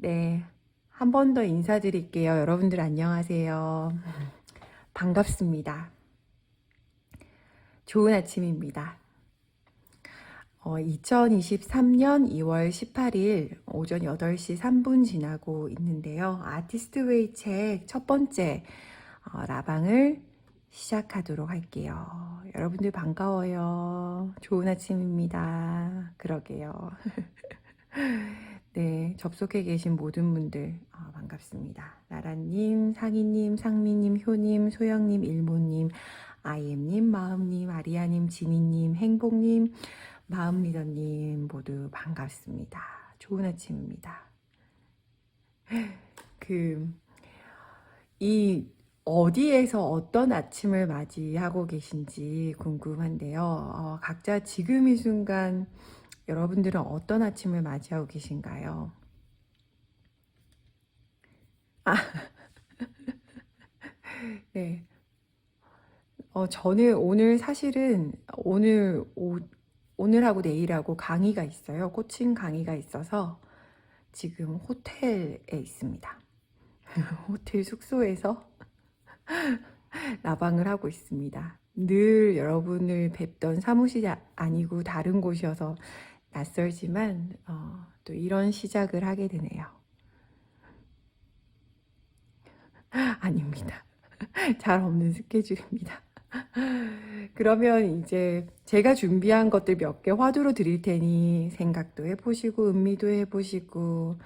네, 한 번 더 인사드릴게요. 여러분들 안녕하세요. 반갑습니다. 좋은 아침입니다. 2023년 2월 18일 오전 8시 3분 지나고 있는데요. 아티스트 웨이 책 첫 번째 라방을 시작하도록 할게요. 여러분들 반가워요. 좋은 아침입니다. 그러게요. 네, 접속해 계신 모든 분들 반갑습니다. 나라님, 상희님, 상미님, 효님, 소영님, 일모님, 아이엠님, 마음님, 아리아님, 지니님, 행복님, 마음리더님 모두 반갑습니다. 좋은 아침입니다. 이 어디에서 어떤 아침을 맞이하고 계신지 궁금한데요. 각자 지금 이 순간 여러분들은 어떤 아침을 맞이하고 계신가요? 네. 저는 오늘 사실은 오늘하고 내일하고 강의가 있어요. 코칭 강의가 있어서 지금 호텔에 있습니다. 호텔 숙소에서 라방을 하고 있습니다. 늘 여러분을 뵙던 사무실이 아니고 다른 곳이어서 낯설지만 또 이런 시작을 하게 되네요. 아닙니다. 잘 없는 스케줄입니다. 그러면 이제 제가 준비한 것들 몇 개 화두로 드릴 테니 생각도 해보시고 음미도 해보시고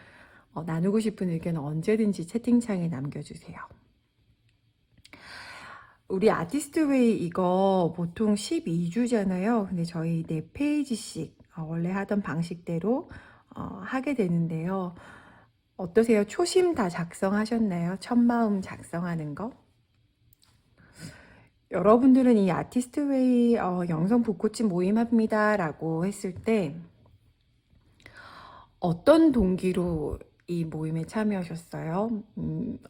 나누고 싶은 의견 언제든지 채팅창에 남겨주세요. 우리 아티스트웨이 이거 보통 12주잖아요. 근데 저희 4페이지씩 원래 하던 방식대로 하게 되는데요. 어떠세요? 초심 다 작성하셨나요? 첫 마음 작성하는 거? 여러분들은 이 아티스트웨이 영성 붓꽃집 모임합니다 라고 했을 때 어떤 동기로 이 모임에 참여하셨어요?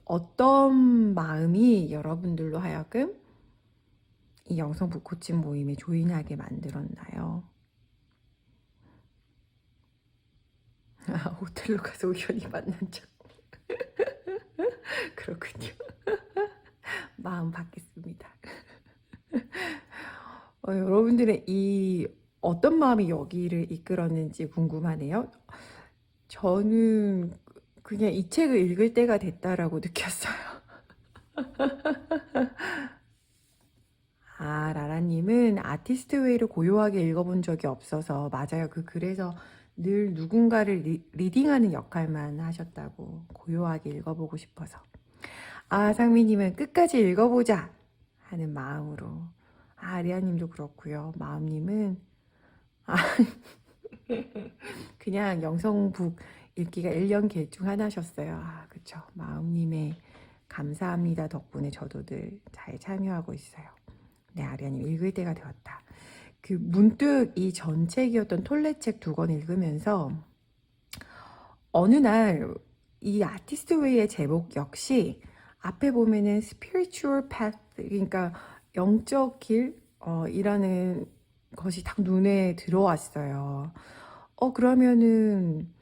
어떤 마음이 여러분들로 하여금 이 영성 붓꽃집 모임에 조인하게 만들었나요? 호텔로 가서 우연히 만난 적. 그렇군요. 마음 받겠습니다. 여러분들의 이 어떤 마음이 여기를 이끌었는지 궁금하네요. 저는 그냥 이 책을 읽을 때가 됐다라고 느꼈어요. 라라님은 아티스트웨이를 고요하게 읽어본 적이 없어서 맞아요. 그래서 늘 누군가를 리딩하는 역할만 하셨다고 고요하게 읽어보고 싶어서. 상미님은 끝까지 읽어보자 하는 마음으로. 아리아님도 그렇고요. 마음님은 그냥 영성북 읽기가 1년 계획 중 하나셨어요. 그쵸. 마음님의 감사합니다 덕분에 저도 늘 잘 참여하고 있어요. 네, 아리아님 읽을 때가 되었다. 문득 이 전책이었던 톨레책 2권 읽으면서 어느 날 이 아티스트웨이의 제목 역시 앞에 보면은 spiritual path, 그러니까 영적 길 이라는 것이 딱 눈에 들어왔어요. 그러면은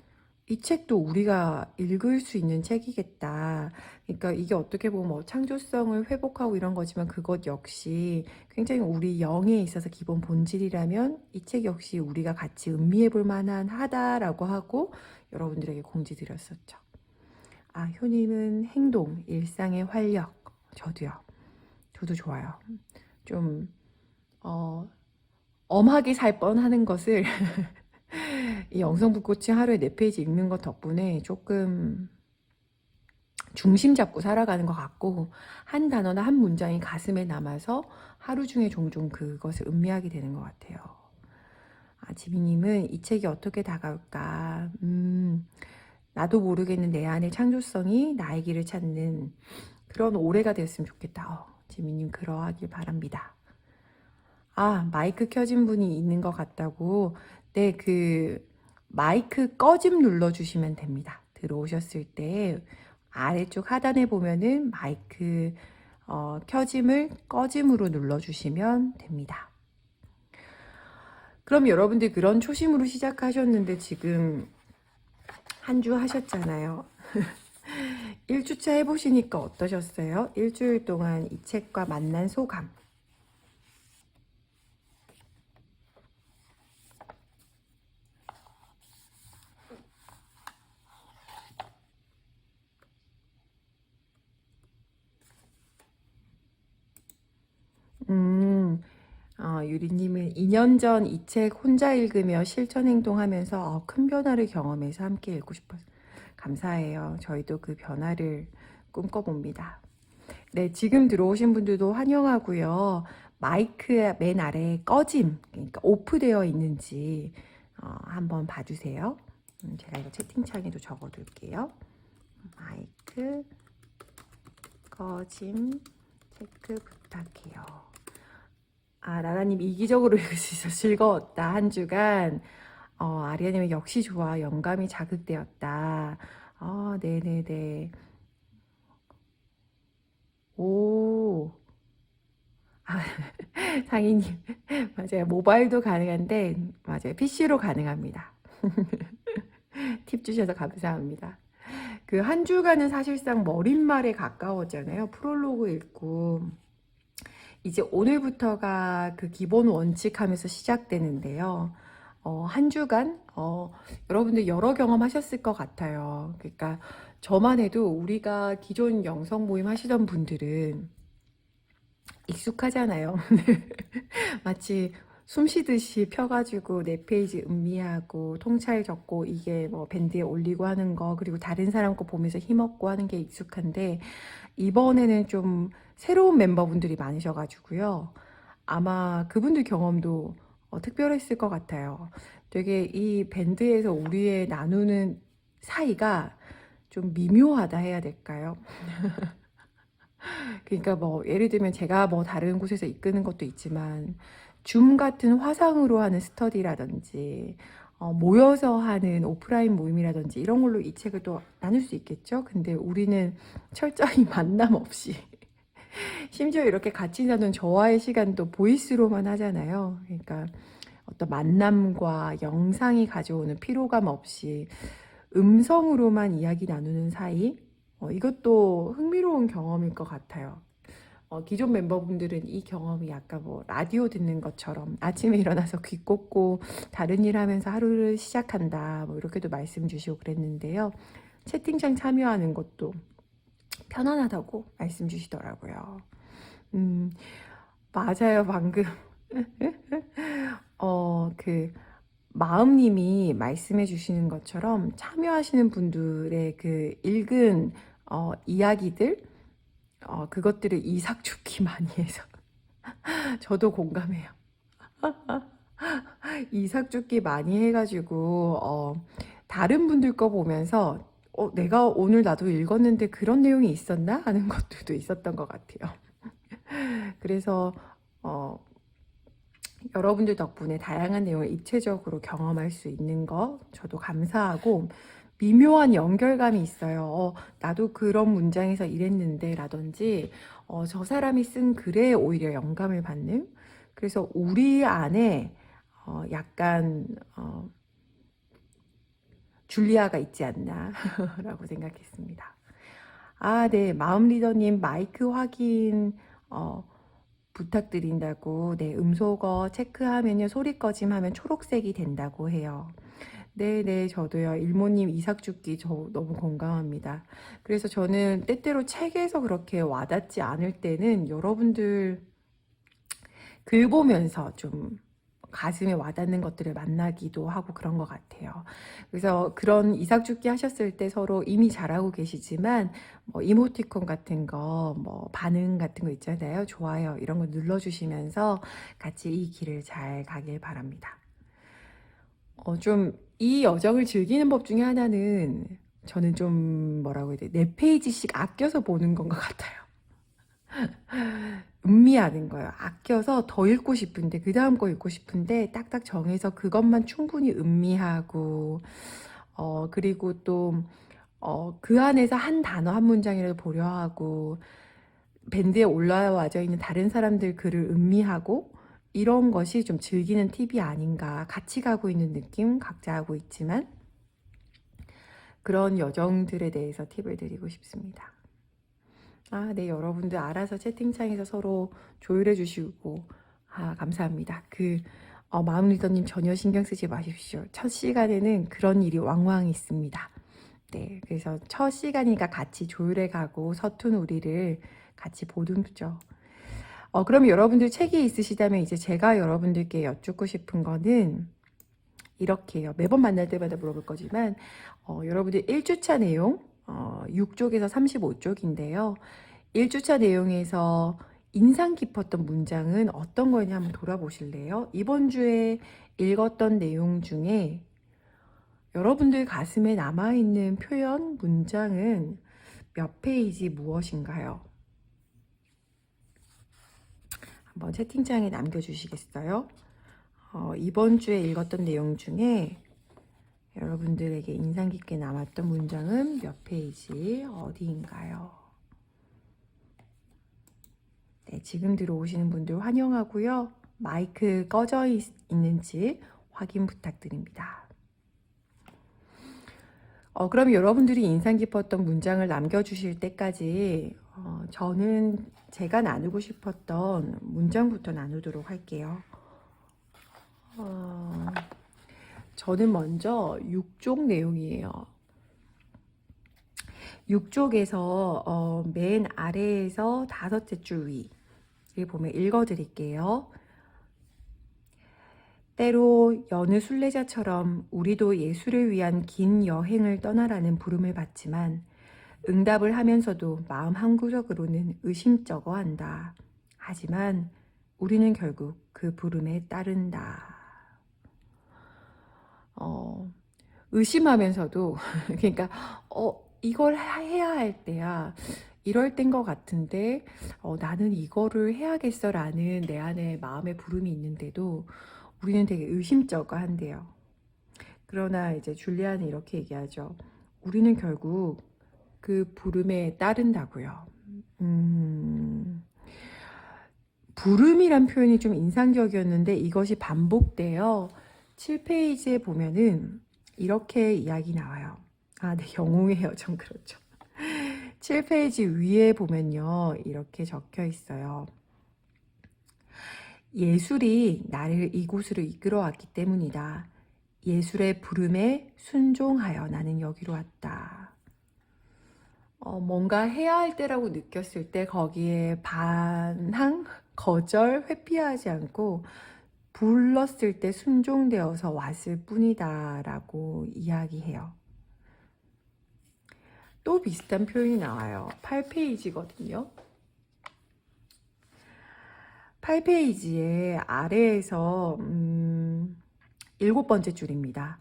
이 책도 우리가 읽을 수 있는 책이겠다. 그러니까 이게 어떻게 보면 뭐 창조성을 회복하고 이런 거지만 그것 역시 굉장히 우리 영에 있어서 기본 본질이라면 이 책 역시 우리가 같이 음미해 볼 만한 하다라고 하고 여러분들에게 공지 드렸었죠. 효님은 행동, 일상의 활력. 저도요. 저도 좋아요. 좀 엄하게 살 뻔하는 것을 이 영성불꽃이 하루에 4페이지 읽는 것 덕분에 조금 중심 잡고 살아가는 것 같고 한 단어나 한 문장이 가슴에 남아서 하루 중에 종종 그것을 음미하게 되는 것 같아요. 지미님은 이 책이 어떻게 다가올까? 나도 모르겠는 내 안의 창조성이 나의 길을 찾는 그런 올해가 되었으면 좋겠다. 지미님 그러하길 바랍니다. 마이크 켜진 분이 있는 것 같다고. 네, 마이크 꺼짐 눌러주시면 됩니다. 들어오셨을 때 아래쪽 하단에 보면은 마이크 켜짐을 꺼짐으로 눌러주시면 됩니다. 그럼 여러분들 그런 초심으로 시작하셨는데 지금 한 주 하셨잖아요. 1주차 해보시니까 어떠셨어요? 일주일 동안 이 책과 만난 소감. 음, 유리님은 2년 전 이 책 혼자 읽으며 실천 행동하면서 큰 변화를 경험해서 함께 읽고 싶어서 감사해요. 저희도 그 변화를 꿈꿔봅니다. 네, 지금 들어오신 분들도 환영하고요. 마이크 맨 아래에 꺼짐, 그러니까 오프되어 있는지 한번 봐주세요. 제가 이거 채팅창에도 적어둘게요. 마이크 꺼짐 체크 부탁해요. 라라님 이기적으로 읽을 수 있어 즐거웠다. 한 주간. 아리아님은 역시 좋아. 영감이 자극되었다. 네네네. 오. 아, 상희님. 맞아요. 모바일도 가능한데, 맞아요. PC로 가능합니다. 팁 주셔서 감사합니다. 그 한 주간은 사실상 머릿말에 가까웠잖아요. 프롤로그 읽고. 이제 오늘부터가 그 기본 원칙 하면서 시작되는데요. 한 주간, 여러분들 여러 경험하셨을 것 같아요. 그러니까 저만 해도 우리가 기존 영성 모임 하시던 분들은 익숙하잖아요. 마치 숨 쉬듯이 펴가지고 내 페이지 음미하고 통찰 적고 이게 뭐 밴드에 올리고 하는 거 그리고 다른 사람 거 보면서 힘없고 하는 게 익숙한데 이번에는 좀 새로운 멤버분들이 많으셔가지고요. 아마 그분들 경험도 특별했을 것 같아요. 되게 이 밴드에서 우리의 나누는 사이가 좀 미묘하다 해야 될까요? 그러니까 뭐 예를 들면 제가 뭐 다른 곳에서 이끄는 것도 있지만 줌 같은 화상으로 하는 스터디라든지 모여서 하는 오프라인 모임이라든지 이런 걸로 이 책을 또 나눌 수 있겠죠. 근데 우리는 철저히 만남 없이 심지어 이렇게 같이 나눈 저와의 시간도 보이스로만 하잖아요. 그러니까 어떤 만남과 영상이 가져오는 피로감 없이 음성으로만 이야기 나누는 사이, 이것도 흥미로운 경험일 것 같아요. 기존 멤버분들은 이 경험이 약간 뭐 라디오 듣는 것처럼 아침에 일어나서 귀 꽂고 다른 일 하면서 하루를 시작한다 뭐 이렇게도 말씀 주시고 그랬는데요. 채팅창 참여하는 것도 편안하다고 말씀 주시더라고요. 음, 맞아요. 방금 그 마음님이 말씀해 주시는 것처럼 참여하시는 분들의 그 읽은 이야기들 그것들을 이삭죽기 많이 해서 저도 공감해요. 이삭죽기 많이 해가지고 다른 분들 거 보면서 내가 오늘 나도 읽었는데 그런 내용이 있었나 하는 것들도 있었던 것 같아요. 그래서 어, 여러분들 덕분에 다양한 내용을 입체적으로 경험할 수 있는 거 저도 감사하고 미묘한 연결감이 있어요. 나도 그런 문장에서 이랬는데 라든지 저 사람이 쓴 글에 오히려 영감을 받는 그래서 우리 안에 약간 줄리아가 있지 않나 라고 생각했습니다. 네. 마음 리더님 마이크 확인 부탁드린다고 네, 음소거 체크하면요. 소리 꺼짐하면 초록색이 된다고 해요. 네네 저도요. 일모님 이삭죽기 저 너무 공감합니다. 그래서 저는 때때로 책에서 그렇게 와닿지 않을 때는 여러분들 글 보면서 좀 가슴에 와닿는 것들을 만나기도 하고 그런 것 같아요. 그래서 그런 이삭죽기 하셨을 때 서로 이미 잘하고 계시지만 뭐 이모티콘 같은 거, 뭐 반응 같은 거 있잖아요. 좋아요 이런 거 눌러주시면서 같이 이 길을 잘 가길 바랍니다. 좀 이 여정을 즐기는 법 중에 하나는 저는 좀 뭐라고 해야 돼? 네 페이지씩 아껴서 보는 건 것 같아요. 음미하는 거예요. 아껴서 더 읽고 싶은데 그 다음 거 읽고 싶은데 딱딱 정해서 그것만 충분히 음미하고 그리고 또 그 안에서 한 단어 한 문장이라도 보려 하고 밴드에 올라와져 있는 다른 사람들 글을 음미하고 이런 것이 좀 즐기는 팁이 아닌가 같이 가고 있는 느낌 각자 하고 있지만 그런 여정들에 대해서 팁을 드리고 싶습니다. 아, 네, 여러분들 알아서 채팅창에서 서로 조율해 주시고, 아, 감사합니다. 마음 리더님 전혀 신경 쓰지 마십시오. 첫 시간에는 그런 일이 왕왕 있습니다. 네, 그래서 첫 시간이니까 같이 조율해 가고 서툰 우리를 같이 보듬죠. 그럼 여러분들 책이 있으시다면 이제 제가 여러분들께 여쭙고 싶은 거는 이렇게 해요. 매번 만날 때마다 물어볼 거지만, 여러분들 1주차 내용, 6쪽에서 35쪽인데요. 1주차 내용에서 인상 깊었던 문장은 어떤 거였냐 한번 돌아보실래요? 이번 주에 읽었던 내용 중에 여러분들 가슴에 남아있는 표현, 문장은 몇 페이지 무엇인가요? 한번 채팅창에 남겨주시겠어요? 이번 주에 읽었던 내용 중에 여러분들에게 인상 깊게 남았던 문장은 몇 페이지, 어디인가요? 네, 지금 들어오시는 분들 환영하고요. 마이크 꺼져 있는지 확인 부탁드립니다. 그럼 여러분들이 인상 깊었던 문장을 남겨주실 때까지 저는 제가 나누고 싶었던 문장부터 나누도록 할게요. 저는 먼저 6쪽 내용이에요. 6쪽에서 맨 아래에서 5째 줄 위를 보면 읽어드릴게요. 때로 여느 순례자처럼 우리도 예수를 위한 긴 여행을 떠나라는 부름을 받지만 응답을 하면서도 마음 한구석으로는 의심쩍어한다. 하지만 우리는 결국 그 부름에 따른다. 의심하면서도 그러니까 이걸 해야 할 때야 이럴 땐 것 같은데 나는 이거를 해야겠어라는 내 안에 마음의 부름이 있는데도 우리는 되게 의심쩍어 한대요. 그러나 이제 줄리아는 이렇게 얘기하죠. 우리는 결국 그 부름에 따른다고요. 부름이란 표현이 좀 인상적이었는데 이것이 반복돼요. 7페이지에 보면은 이렇게 이야기 나와요. 아, 네, 영웅의 여정 그렇죠. 7페이지 위에 보면요. 이렇게 적혀 있어요. 예술이 나를 이곳으로 이끌어왔기 때문이다. 예술의 부름에 순종하여 나는 여기로 왔다. 뭔가 해야 할 때라고 느꼈을 때 거기에 반항, 거절, 회피하지 않고 불렀을 때 순종되어서 왔을 뿐이다 라고 이야기해요. 또 비슷한 표현이 나와요. 8페이지거든요. 8페이지에 아래에서 7번째 줄입니다.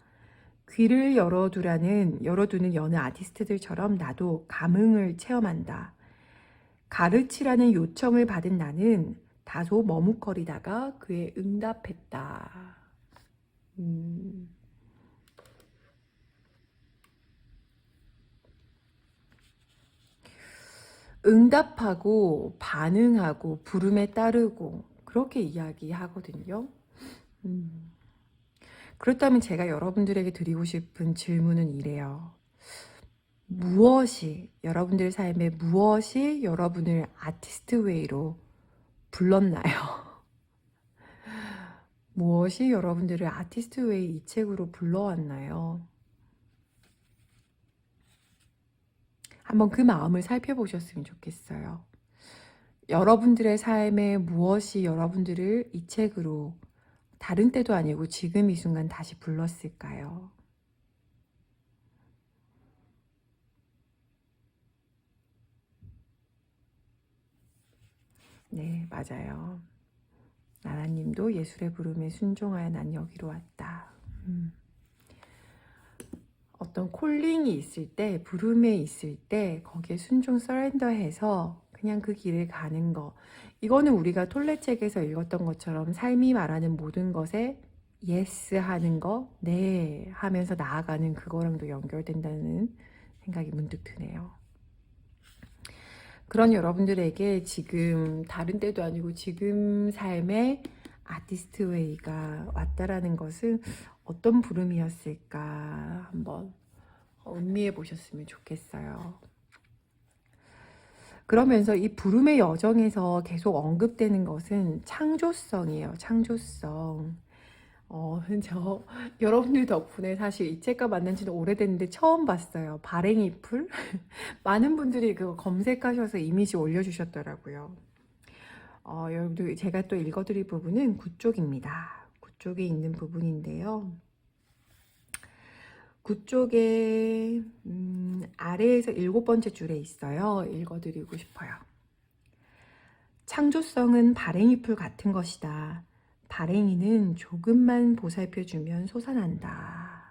귀를 열어두는 여느 아티스트들처럼 나도 감흥을 체험한다. 가르치라는 요청을 받은 나는 다소 머뭇거리다가 그에 응답했다. 응답하고 반응하고 부름에 따르고 그렇게 이야기하거든요. 그렇다면 제가 여러분들에게 드리고 싶은 질문은 이래요. 여러분들 삶에 무엇이 여러분을 아티스트 웨이로 불렀나요? 무엇이 여러분들을 아티스트 웨이 이 책으로 불러왔나요? 한번 그 마음을 살펴보셨으면 좋겠어요. 여러분들의 삶에 무엇이 여러분들을 이 책으로 다른 때도 아니고 지금 이 순간 다시 불렀을까요? 네, 맞아요. 나나님도 예술의 부름에 순종하여 난 여기로 왔다. 어떤 콜링이 있을 때, 부름에 있을 때 거기에 순종 서렌더해서 그냥 그 길을 가는 거. 이거는 우리가 톨레책에서 읽었던 것처럼 삶이 말하는 모든 것에 예스 하는 거, 네 하면서 나아가는 그거랑도 연결된다는 생각이 문득 드네요. 그런 여러분들에게 지금 다른 때도 아니고 지금 삶의 아티스트 웨이가 왔다라는 것은 어떤 부름이었을까 한번 음미해 보셨으면 좋겠어요. 그러면서 이 부름의 여정에서 계속 언급되는 것은 창조성이에요. 창조성. 저 여러분들 덕분에 사실 이 책과 만난 지는 오래됐는데 처음 봤어요. 발행이 풀? 많은 분들이 그거 검색하셔서 이미지 올려주셨더라고요. 여러분들 제가 또 읽어드릴 부분은 9쪽입니다. 9쪽에 있는 부분인데요. 9쪽에 아래에서 7번째 줄에 있어요. 읽어드리고 싶어요. 창조성은 발행이풀 같은 것이다. 발행이는 조금만 보살펴주면 솟아난다.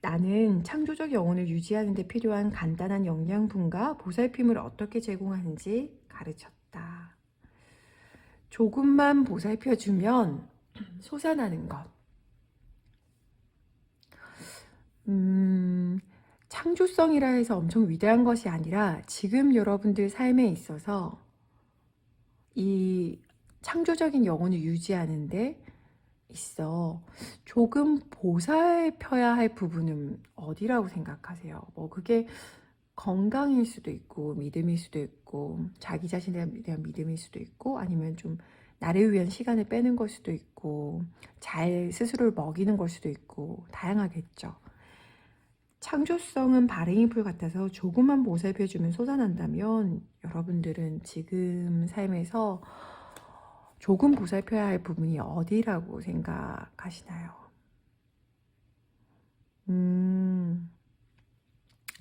나는 창조적 영혼을 유지하는 데 필요한 간단한 영양분과 보살핌을 어떻게 제공하는지 가르쳤다. 조금만 보살펴주면 솟아나는 것. 창조성이라 해서 엄청 위대한 것이 아니라 지금 여러분들 삶에 있어서 이 창조적인 영혼을 유지하는데 있어 조금 보살펴야 할 부분은 어디라고 생각하세요? 뭐 그게 건강일 수도 있고 믿음일 수도 있고 자기 자신에 대한 믿음일 수도 있고 아니면 좀 나를 위한 시간을 빼는 걸 수도 있고 잘 스스로를 먹이는 걸 수도 있고 다양하겠죠. 창조성은 발행이 풀 같아서 조금만 보살펴주면 솟아난다면 여러분들은 지금 삶에서 조금 보살펴야 할 부분이 어디라고 생각하시나요?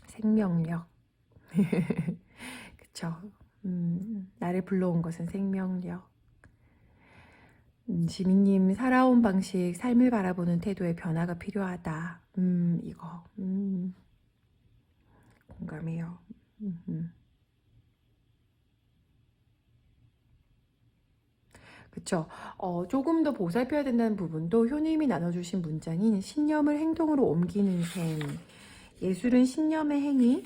생명력. 그쵸. 나를 불러온 것은 생명력. 지민님, 살아온 방식, 삶을 바라보는 태도에 변화가 필요하다. 이거. 공감해요. 그쵸. 조금 더 보살펴야 된다는 부분도 효님이 나눠주신 문장인 신념을 행동으로 옮기는 셈. 예술은 신념의 행위.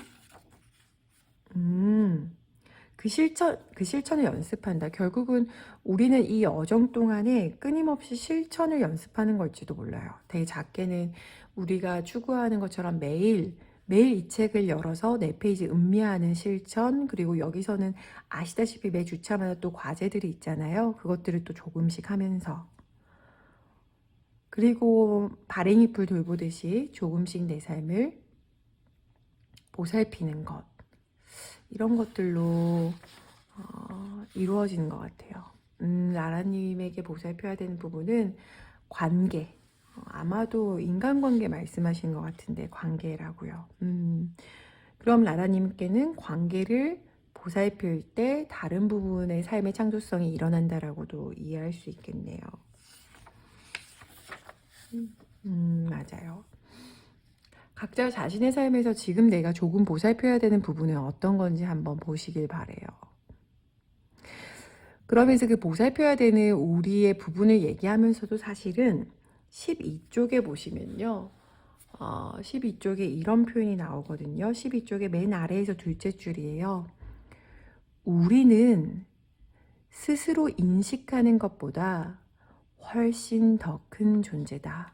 그 실천을 연습한다. 결국은 우리는 이 여정 동안에 끊임없이 실천을 연습하는 걸지도 몰라요. 되게 작게는 우리가 추구하는 것처럼 매일 이 책을 열어서 네 페이지 음미하는 실천, 그리고 여기서는 아시다시피 매 주차마다 또 과제들이 있잖아요. 그것들을 또 조금씩 하면서, 그리고 발행이풀 돌보듯이 조금씩 내 삶을 보살피는 것, 이런 것들로 이루어지는 것 같아요. 라라님에게 보살펴야 되는 부분은 관계. 아마도 인간관계 말씀하시는 것 같은데 관계라고요. 그럼 라라님께는 관계를 보살필 때 다른 부분의 삶의 창조성이 일어난다라고도 이해할 수 있겠네요. 맞아요. 각자 자신의 삶에서 지금 내가 조금 보살펴야 되는 부분은 어떤 건지 한번 보시길 바래요. 그러면서 그 보살펴야 되는 우리의 부분을 얘기하면서도 사실은 12쪽에 보시면요. 12쪽에 이런 표현이 나오거든요. 12쪽에 맨 아래에서 둘째 줄이에요. 우리는 스스로 인식하는 것보다 훨씬 더 큰 존재다.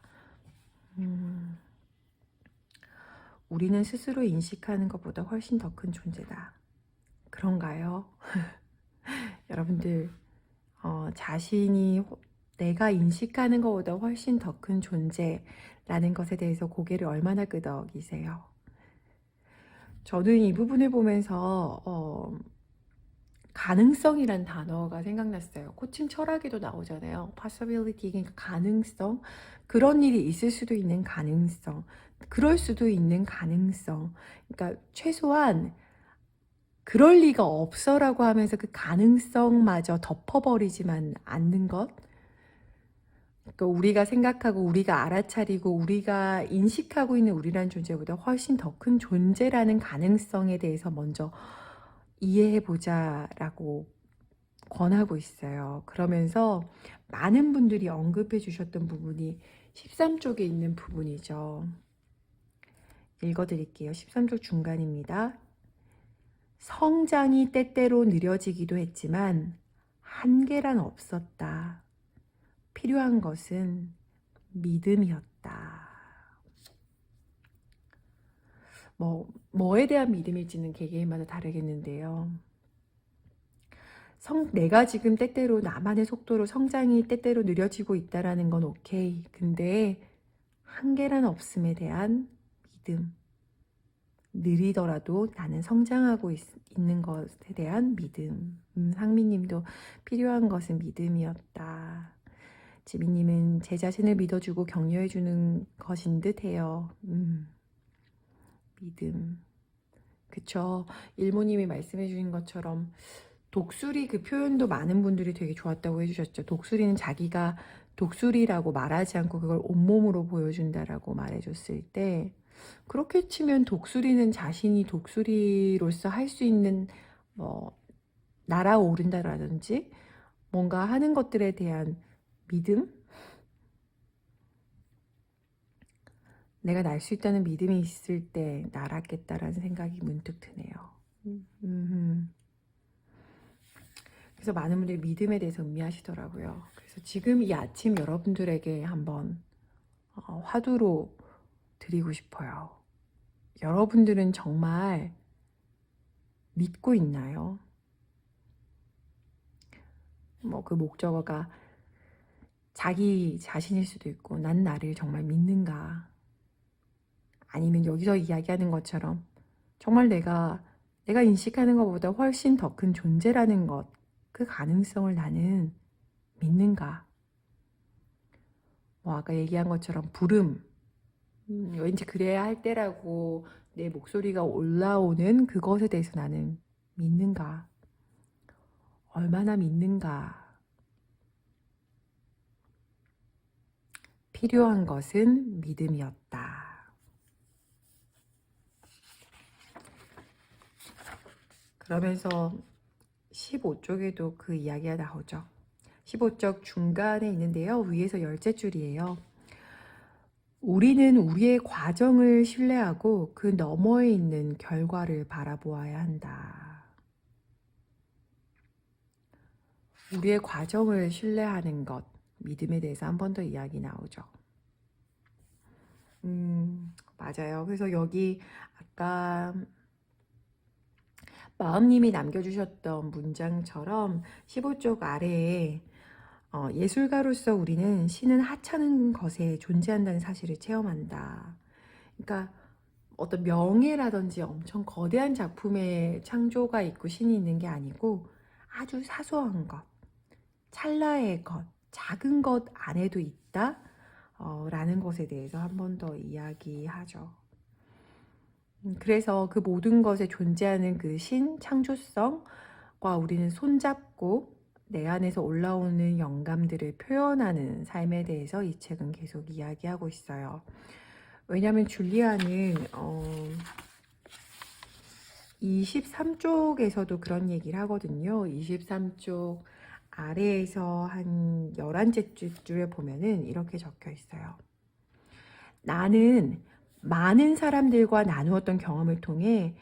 우리는 스스로 인식하는 것보다 훨씬 더 큰 존재다. 그런가요? 여러분들 자신이 내가 인식하는 것보다 훨씬 더 큰 존재라는 것에 대해서 고개를 얼마나 끄덕이세요? 저는 이 부분을 보면서 가능성이란 단어가 생각났어요. 코칭 철학에도 나오잖아요. possibility, 그러니까 가능성. 그런 일이 있을 수도 있는 가능성. 그럴 수도 있는 가능성. 그러니까 최소한 그럴 리가 없어라고 하면서 그 가능성마저 덮어버리지만 않는 것. 그러니까 우리가 생각하고 우리가 알아차리고 우리가 인식하고 있는 우리라는 존재보다 훨씬 더 큰 존재라는 가능성에 대해서 먼저 이해해보자라고 권하고 있어요. 그러면서 많은 분들이 언급해 주셨던 부분이 13쪽에 있는 부분이죠. 읽어드릴게요. 13쪽 중간입니다. 성장이 때때로 느려지기도 했지만 한계란 없었다. 필요한 것은 믿음이었다. 뭐에 대한 믿음일지는 개개인마다 다르겠는데요. 내가 지금 때때로 나만의 속도로 성장이 때때로 느려지고 있다라는 건 오케이. 근데 한계란 없음에 대한 믿음. 느리더라도 나는 성장하고 있는 것에 대한 믿음. 상미님도 필요한 것은 믿음이었다. 지민님은 제 자신을 믿어주고 격려해주는 것인 듯해요. 믿음. 그쵸. 일모님이 말씀해 주신 것처럼 독수리 그 표현도 많은 분들이 되게 좋았다고 해주셨죠. 독수리는 자기가 독수리라고 말하지 않고 그걸 온몸으로 보여준다라고 말해줬을 때, 그렇게 치면 독수리는 자신이 독수리로서 할 수 있는 뭐 날아오른다라든지 뭔가 하는 것들에 대한 믿음? 내가 날 수 있다는 믿음이 있을 때 날았겠다라는 생각이 문득 드네요. 그래서 많은 분들이 믿음에 대해서 음미하시더라고요. 그래서 지금 이 아침 여러분들에게 한번 화두로 드리고 싶어요. 여러분들은 정말 믿고 있나요? 그 목적어가 자기 자신일 수도 있고, 난 나를 정말 믿는가? 아니면 여기서 이야기하는 것처럼 정말 내가 인식하는 것보다 훨씬 더 큰 존재라는 것, 그 가능성을 나는 믿는가? 아까 얘기한 것처럼 부름, 왠지 그래야 할 때라고 내 목소리가 올라오는 그것에 대해서 나는 믿는가? 얼마나 믿는가? 필요한 것은 믿음이었다. 그러면서 15쪽에도 그 이야기가 나오죠. 15쪽 중간에 있는데요. 위에서 열째 줄이에요. 우리는 우리의 과정을 신뢰하고 그 너머에 있는 결과를 바라보아야 한다. 우리의 과정을 신뢰하는 것, 믿음에 대해서 한 번 더 이야기 나오죠. 맞아요. 그래서 여기 아까 마음님이 남겨주셨던 문장처럼 15쪽 아래에 예술가로서 우리는 신은 하찮은 것에 존재한다는 사실을 체험한다. 그러니까 어떤 명예라든지 엄청 거대한 작품의 창조가 있고 신이 있는 게 아니고 아주 사소한 것, 찰나의 것, 작은 것 안에도 있다 라는 것에 대해서 한 번 더 이야기하죠. 그래서 그 모든 것에 존재하는 그 신, 창조성과 우리는 손잡고 내 안에서 올라오는 영감들을 표현하는 삶에 대해서 이 책은 계속 이야기하고 있어요. 왜냐하면 줄리아는 23쪽에서도 그런 얘기를 하거든요. 23쪽 아래에서 한 11째 줄에 보면은 이렇게 적혀 있어요. 나는 많은 사람들과 나누었던 경험을 통해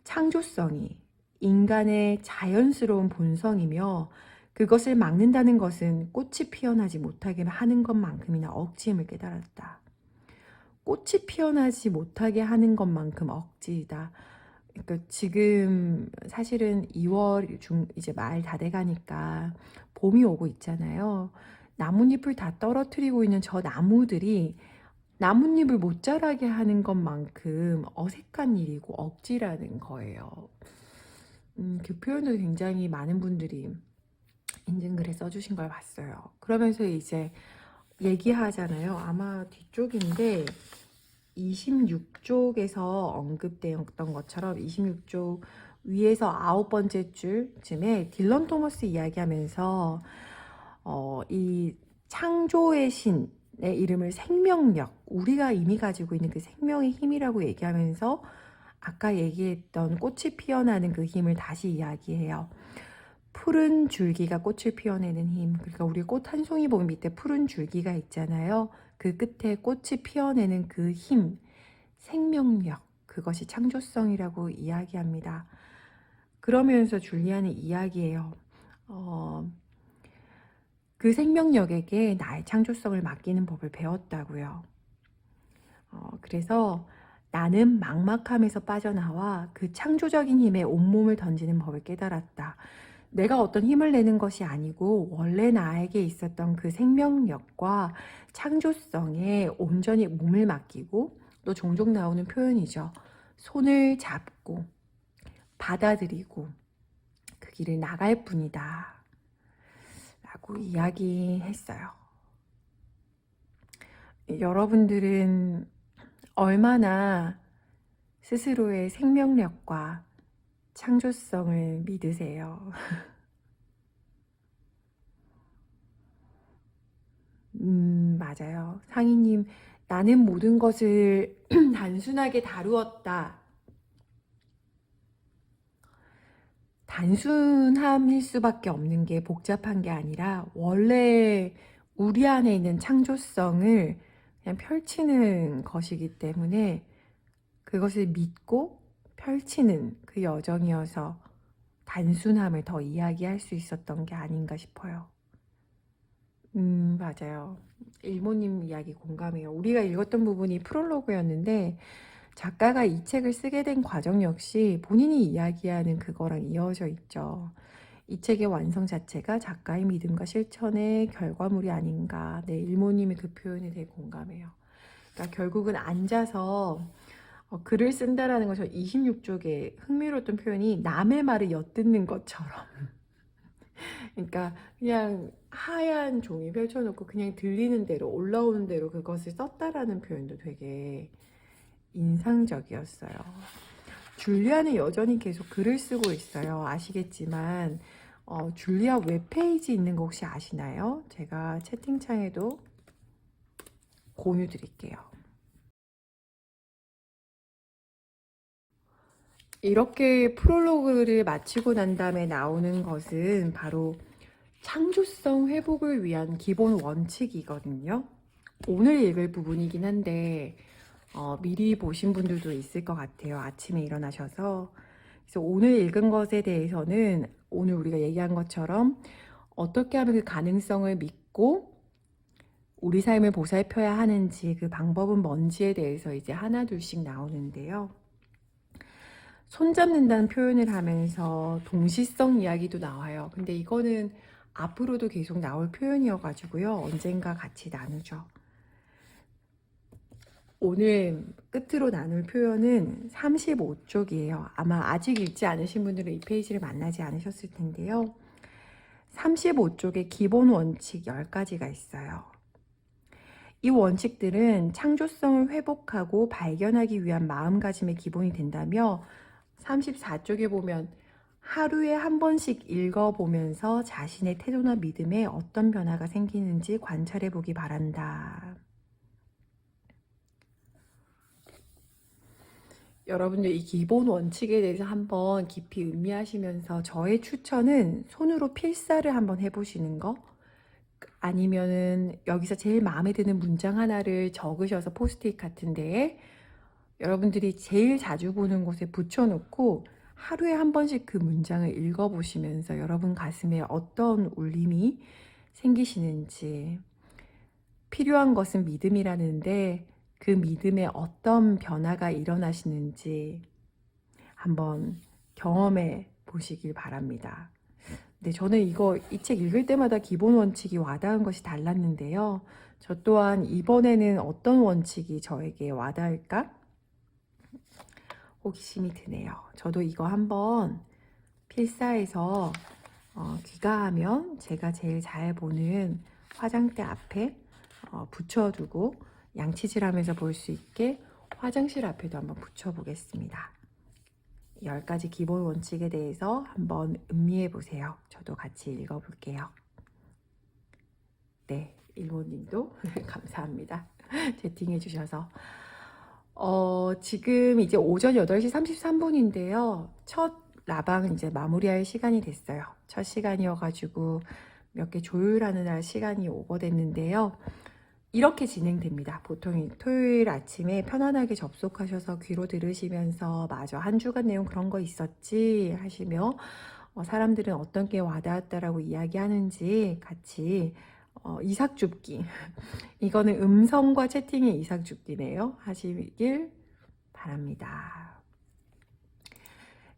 창조성이 인간의 자연스러운 본성이며 그것을 막는다는 것은 꽃이 피어나지 못하게 하는 것만큼이나 억지임을 깨달았다. 꽃이 피어나지 못하게 하는 것만큼 억지이다. 그러니까 지금 사실은 2월 중 이제 말 다 돼가니까 봄이 오고 있잖아요. 나뭇잎을 다 떨어뜨리고 있는 저 나무들이 나뭇잎을 못 자라게 하는 것만큼 어색한 일이고 억지라는 거예요. 그 표현도 굉장히 많은 분들이 인증글에 써주신 걸 봤어요. 그러면서 이제 얘기하잖아요. 아마 뒤쪽인데 26쪽에서 언급되었던 것처럼 26쪽 위에서 9번째 줄쯤에 딜런 토머스 이야기하면서 이 창조의 신의 이름을 생명력, 우리가 이미 가지고 있는 그 생명의 힘이라고 얘기하면서 아까 얘기했던 꽃이 피어나는 그 힘을 다시 이야기해요. 푸른 줄기가 꽃을 피워내는 힘. 그러니까 우리 꽃 한 송이 보면 밑에 푸른 줄기가 있잖아요. 그 끝에 꽃이 피어내는 그 힘, 생명력, 그것이 창조성이라고 이야기합니다. 그러면서 줄리아는 이야기해요. 그 생명력에게 나의 창조성을 맡기는 법을 배웠다고요. 그래서 나는 막막함에서 빠져나와 그 창조적인 힘에 온몸을 던지는 법을 깨달았다. 내가 어떤 힘을 내는 것이 아니고 원래 나에게 있었던 그 생명력과 창조성에 온전히 몸을 맡기고, 또 종종 나오는 표현이죠. 손을 잡고 받아들이고 그 길을 나갈 뿐이다 라고 이야기했어요. 여러분들은 얼마나 스스로의 생명력과 창조성을 믿으세요? 맞아요. 상희님, 나는 모든 것을 단순하게 다루었다. 단순함일 수밖에 없는 게 복잡한 게 아니라 원래 우리 안에 있는 창조성을 그냥 펼치는 것이기 때문에 그것을 믿고 펼치는 그 여정이어서 단순함을 더 이야기할 수 있었던 게 아닌가 싶어요. 맞아요. 일모님 이야기 공감해요. 우리가 읽었던 부분이 프롤로그였는데 작가가 이 책을 쓰게 된 과정 역시 본인이 이야기하는 그거랑 이어져 있죠. 이 책의 완성 자체가 작가의 믿음과 실천의 결과물이 아닌가. 네, 일모님의 그 표현에 대해 공감해요. 그러니까 결국은 앉아서 글을 쓴다라는 것은 26쪽에 흥미로웠던 표현이 남의 말을 엿듣는 것처럼. 그러니까 그냥 하얀 종이 펼쳐놓고 그냥 들리는 대로 올라오는 대로 그것을 썼다라는 표현도 되게 인상적이었어요. 줄리아는 여전히 계속 글을 쓰고 있어요. 아시겠지만 줄리아 웹페이지 있는 거 혹시 아시나요? 제가 채팅창에도 공유 드릴게요. 이렇게 프롤로그를 마치고 난 다음에 나오는 것은 바로 창조성 회복을 위한 기본 원칙이거든요. 오늘 읽을 부분이긴 한데 미리 보신 분들도 있을 것 같아요. 아침에 일어나셔서. 그래서 오늘 읽은 것에 대해서는 오늘 우리가 얘기한 것처럼 어떻게 하면 그 가능성을 믿고 우리 삶을 보살펴야 하는지, 그 방법은 뭔지에 대해서 이제 하나 둘씩 나오는데요. 손잡는다는 표현을 하면서 동시성 이야기도 나와요. 근데 이거는 앞으로도 계속 나올 표현이어가지고요. 언젠가 같이 나누죠. 오늘 끝으로 나눌 표현은 35쪽이에요. 아마 아직 읽지 않으신 분들은 이 페이지를 만나지 않으셨을 텐데요. 35쪽에 기본 원칙 10가지가 있어요. 이 원칙들은 창조성을 회복하고 발견하기 위한 마음가짐의 기본이 된다며 34쪽에 보면 하루에 한 번씩 읽어보면서 자신의 태도나 믿음에 어떤 변화가 생기는지 관찰해 보기 바란다. 여러분들 이 기본 원칙에 대해서 한번 깊이 음미하시면서 저의 추천은 손으로 필사를 한번 해보시는 거, 아니면은 여기서 제일 마음에 드는 문장 하나를 적으셔서 포스트잇 같은 데에 여러분들이 제일 자주 보는 곳에 붙여놓고 하루에 한 번씩 그 문장을 읽어보시면서 여러분 가슴에 어떤 울림이 생기시는지, 필요한 것은 믿음이라는데 그 믿음에 어떤 변화가 일어나시는지 한번 경험해 보시길 바랍니다. 네, 저는 이 책 읽을 때마다 기본 원칙이 와닿은 것이 달랐는데요. 저 또한 이번에는 어떤 원칙이 저에게 와닿을까? 호기심이 드네요. 저도 이거 한번 필사해서 귀가하면 제가 제일 잘 보는 화장대 앞에 붙여두고 양치질하면서 볼 수 있게 화장실 앞에도 한번 붙여보겠습니다. 10가지 기본 원칙에 대해서 한번 음미해 보세요. 저도 같이 읽어볼게요. 네, 일모님도 감사합니다. 채팅해 주셔서. 지금 이제 오전 8시 33분인데요. 첫 라방은 이제 마무리할 시간이 됐어요. 첫 시간이어가지고 몇 개 조율하느라 시간이 오버됐는데요. 이렇게 진행됩니다. 보통 토요일 아침에 편안하게 접속하셔서 귀로 들으시면서 마저 한 주간 내용 그런 거 있었지 하시며 사람들은 어떤 게 와닿았다라고 이야기하는지 같이 이삭줍기 이거는 음성과 채팅의 이삭줍기네요. 하시길 바랍니다.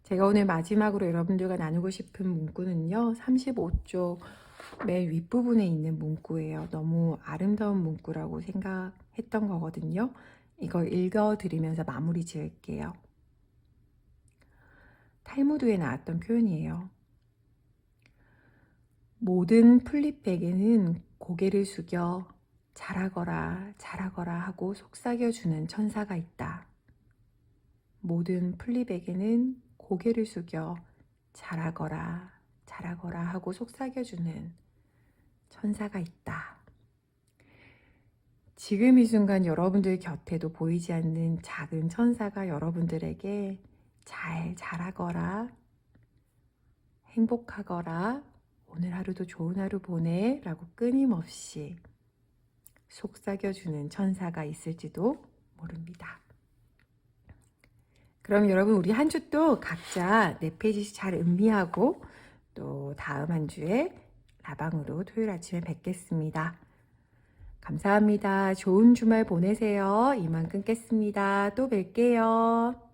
제가 오늘 마지막으로 여러분들과 나누고 싶은 문구는요. 35쪽 맨 윗부분에 있는 문구예요. 너무 아름다운 문구라고 생각했던 거거든요. 이걸 읽어드리면서 마무리 지을게요. 탈무드에 나왔던 표현이에요. 모든 플립백에는 고개를 숙여 잘하거라 잘하거라 하고 속삭여주는 천사가 있다. 모든 플립백에는 고개를 숙여 잘하거라 잘하거라 하고 속삭여주는 천사가 있다. 지금 이 순간 여러분들 곁에도 보이지 않는 작은 천사가 여러분들에게 잘 자라거라, 행복하거라, 오늘 하루도 좋은 하루 보내 라고 끊임없이 속삭여주는 천사가 있을지도 모릅니다. 그럼 여러분 우리 한 주 또 각자 4페이지씩 잘 음미하고 또 다음 한 주에 라방으로 토요일 아침에 뵙겠습니다. 감사합니다. 좋은 주말 보내세요. 이만 끊겠습니다. 또 뵐게요.